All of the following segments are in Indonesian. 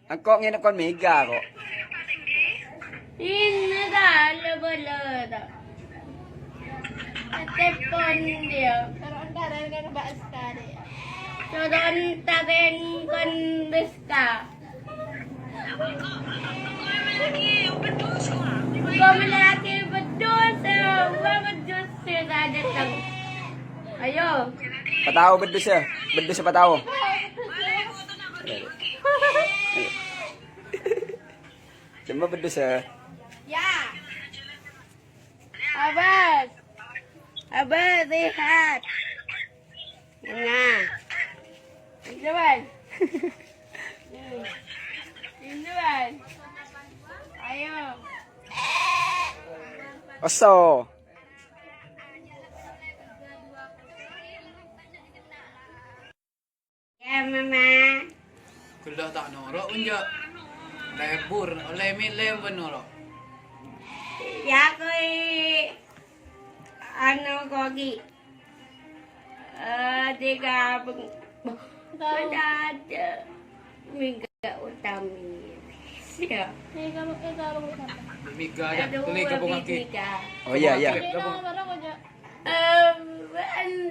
Ang kok ngayon kon mega kok. Ini dah lebar-lebar. Telepon dia. Pero antara nga nabas ka rin. Soron tagen kon besta. Kami lagi betul sudah datang. Ayo. Patawo bedus ya. Bedus patawo. Cuma bedus ya. Ya. Abas. Abas lihat. Nah. Ini Bang. Ini Bang. Ayo. Oso. Ya Mama. Kulo tak noro unja. Lebur, oleh mi lebar noro. Ya koi ano kogi. Tiga ada mingga utami. Siya. Miga ya, tuloy ka bunga ki. Oh iya iya.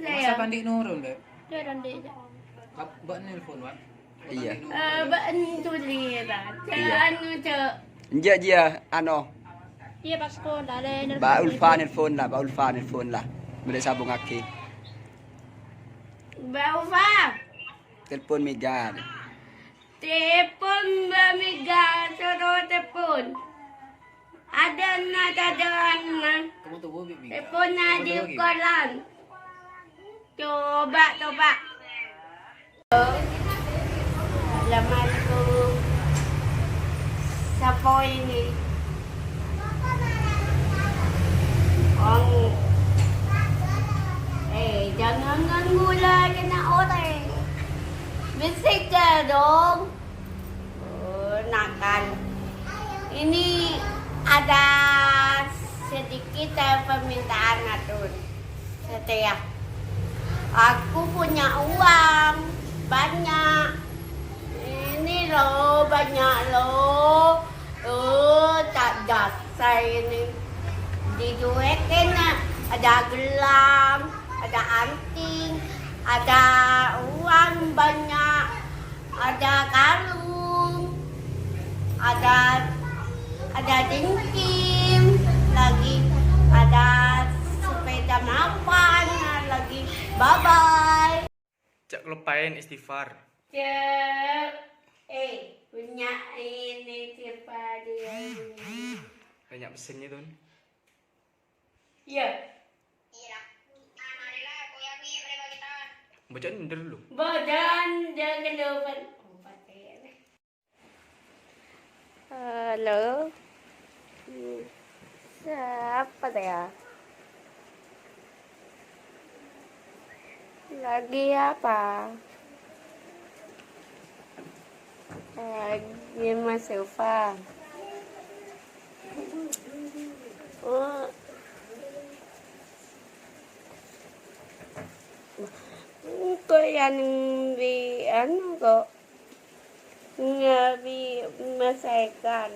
Masa pandi noro le. Ba nelpon wa? Iya. Baan tuliran. Iya. Ano to? Nja dia ano. Iya pas ko dale. Ba Ulfa nelfon lah, Ba Ulfa nelfon lah. Boleh sabung aki. Baufa. Telepon mega. Telepon bamiga soro telepon. Ada na dadaan na. Kamu tuh bibi. Telepon na di kolan. Coba. Laman ko sa po ini. Jangan ganggu lagi na orang. Bisik ka dong. Nakal. Ini ada sedikit permintaan atur. Setia. Aku punya uang banyak. Ini loh banyak loh. Tak dasar ini. Dijuekin ada gelang, ada anting, ada uang banyak, ada kalung, ada cincin, lagi ada sepeda mapan, lagi bye-bye. Cak lupain istighfar. Punya ini siapa dia? Banyak pesennya tuh. Ya. Baca nyender dulu. Badan jangan lupa. Halo. Siapa ya? Lagi apa? Lagi Mas Silva. Kok yang di ano kok ngabi masakan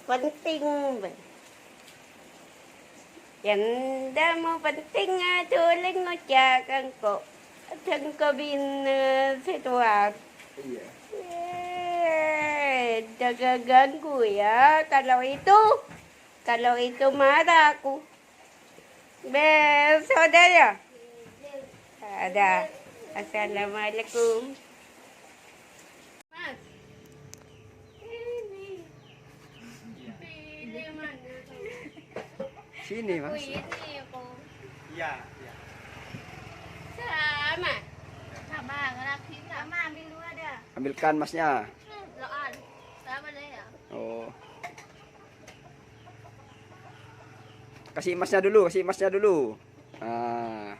penting ba? Yan mo penting tuling mo tiyakan ko at ang kabin situat. Iya. Dagaganggu ya kalau itu marah aku. Saudara. Ada. Assalamualaikum. Mas. Ini mana? Sini, Mas. Ini ako. Iya. Sama. Sama, ngalaki sama ambil dua dah. Ambilkan Masnya. Loan. Sama deh ya. Oh. Kasih Masnya dulu. Ah.